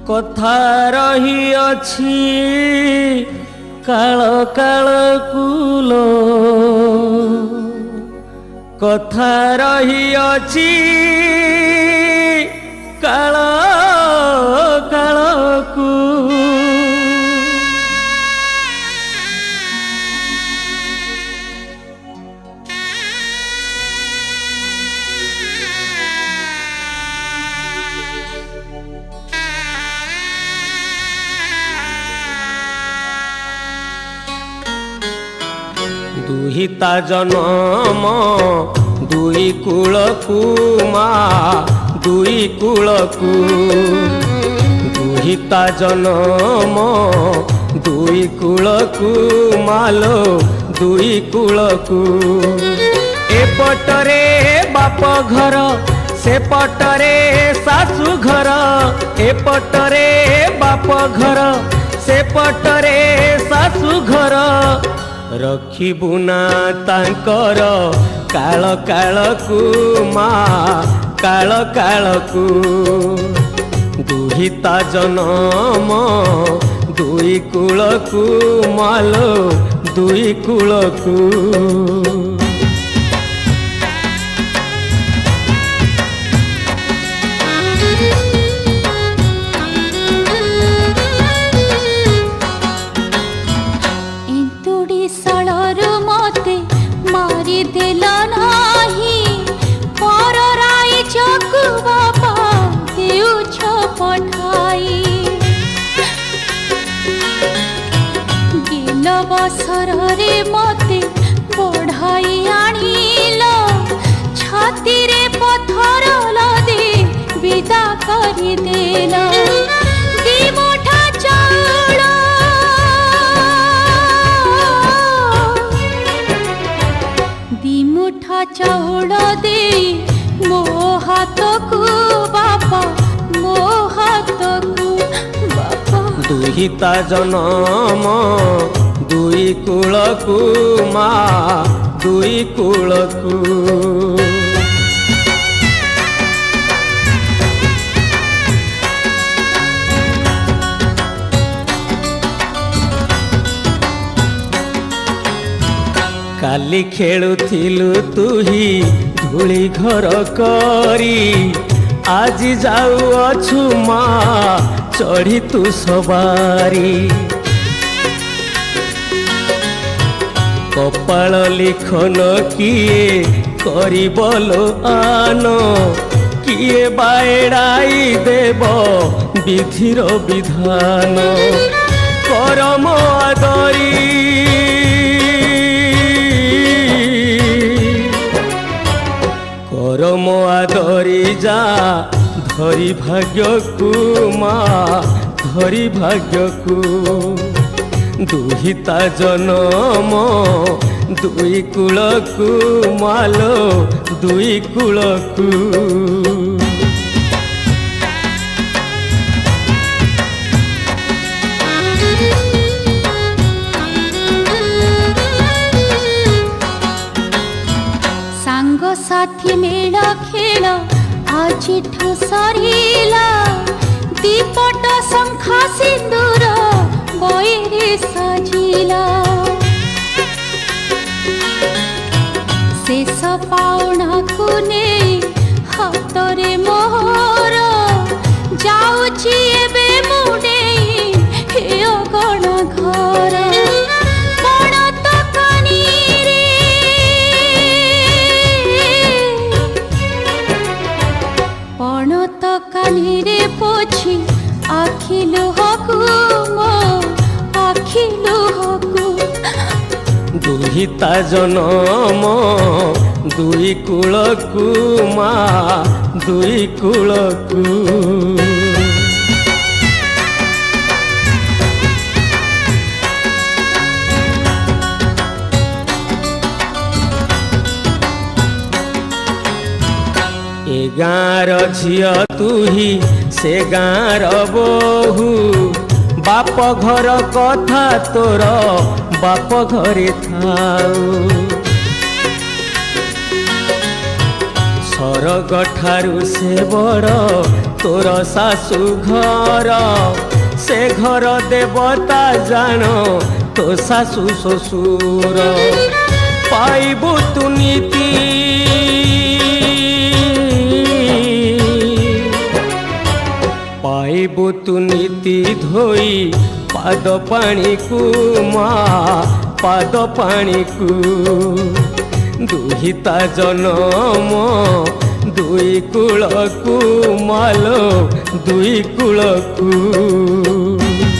कथा रही अछि काल काल कुलो कथा रही अछि काल काल कु दुहिता जन्म दुई कूलकू माँ दुई कूलकू दुहिता जन्म दुई कूलकू मालो दुई कूलकू एपटरे बाप घर से पटरे सासु घर एपटरे बाप घर से पटरे सासु घर रखिबु ना तांकर काल काल कु माँ काल काल कु दुहिता जन्म दुई कूलकू मालो दुई कूलकू बसरे मते बढ़ाई आनिल छाती रे पथर लदे विदा करी देल दी मुठा चाउल दी मुठा चाउल दे मो हाथ को बापा मो हाथ को बापा दुहिता जन्म दुई कूलकू माँ दुई कूलकू काली खेलुथिलु तुही धूली घर करी आज जाऊ अछु माँ चढ़ी तू सवारी कपाल लिखन किए करिबलो आनो किए बाएड़ाई देव विधिर विधान करम आदरी करम आदरी जा धरी भाग्य को माँ धरी भाग्य को दुहिता जन्म दुई कूलकू मालो दुई कूलकू सांग साथी मेल खेल आज सरीला दीपट शंखा सिंदूर बईरे सजिला शेष पाउना को ने हातरे मोहर जाउची एबे मुडे हे अगण घर बण तकानी रे बण तकानी रे पोछि आखि लुहकु मो आखि लुहकु दुहिता जन्म दुई कूलकू माँ दुई कूलकू ए गाँर झिया तुही से गाँर बोहू बाप घर कथा तोर बाप घरे थाऊ सरग ठारू से बड़ तोर शाशु घर से घर देवता जान तो शाशु शशुर पाइबु तु नीति पाइबु तु नीति धोई पाद पानी को माँ पाद पानी को दुहिता जनम दुई कूल को मालो दुई कूल को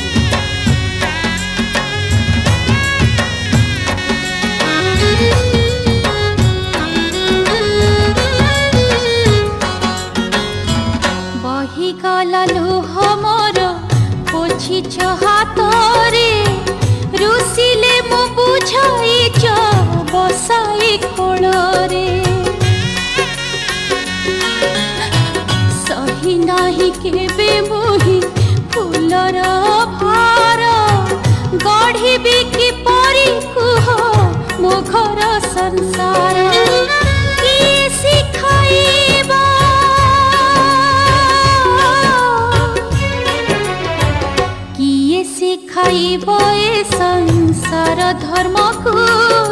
बही गला लुह मोर पोछि हाथरे रुसिले मो बुझाई बसाई कोଳରେ सही नाही केबे मोहि फूलर भार गढ़ी कि परी कुह मो घर संसार किए सिखाइबा किए सिखाइब ए संसार धर्म को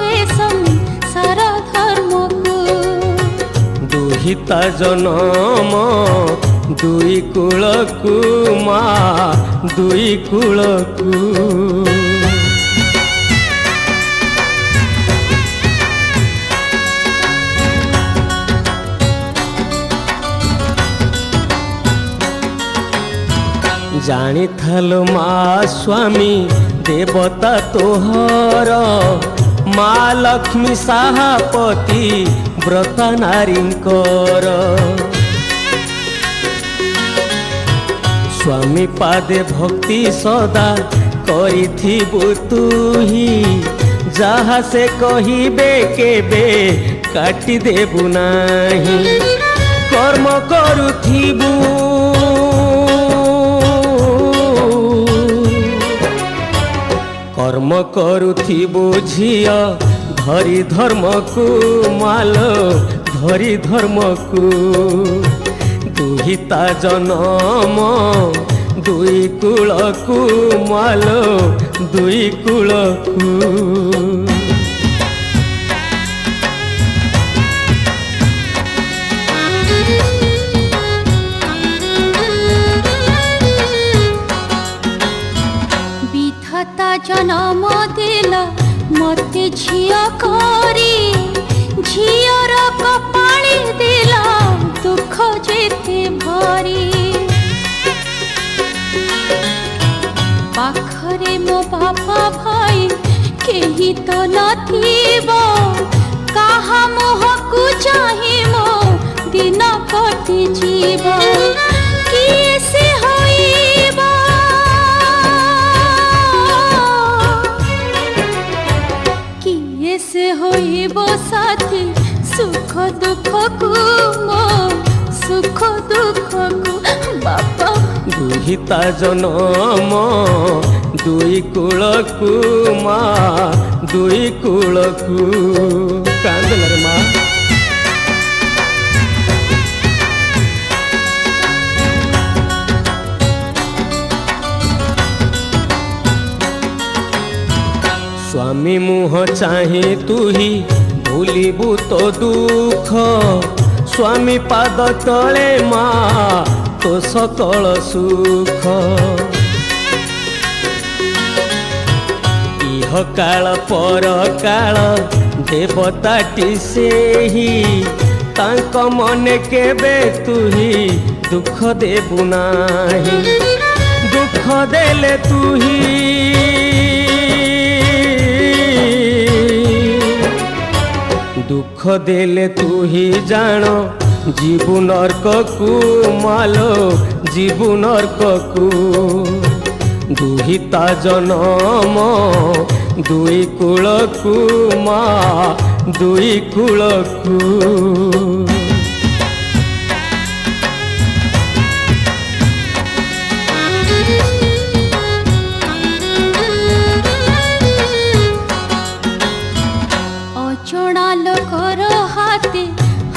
ए संसार धर्म को दुहिता जनम दुई कूल को माँ दुई कूल को जानी थालो माँ स्वामी देवता तोहर माँ लक्ष्मी साहापति व्रत नारींकर स्वामी पादे भक्ति सदा करिथिबु तुही जहा से कहिबे केबे काटी देबु नाही कर्म करुथिबु कर्म करुथिबु झिया धरी धर्म को मालो धरी धर्म को दुहिता जनम दुई कूल को मालो दुई कूल को जनम दिल मते झिया करी झियर कपाली दिल दुख जेते भरी पाखरे मो बापा भाई केही तो नथिबो काहा मोह को चाहि मो दिन कटि जीव किए से होइबा से होइबो साथी सुख दुख को मो सुख दुख को बापा दुहिता जनम दुई कूल को माँ दुई कूल को कांदल रे माँ स्वामी मुह चाहे तुही भूलिबु तो दुख स्वामी पाद तले माँ तो सकल सुख इह काल पर काल देवताटी सेही तांक मने केबे तुही दुख देबु नाही दुख देले तुही दुख देले तू ही जान जीवु नरक को मालो जीवु नरक को दुहिता जनम दुई कूल को माँ दुई कूल को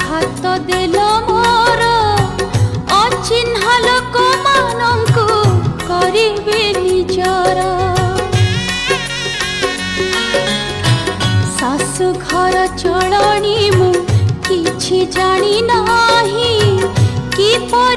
हाथ देल मोर अचिन्ह चलणी मु किछि जानी नाही किपरि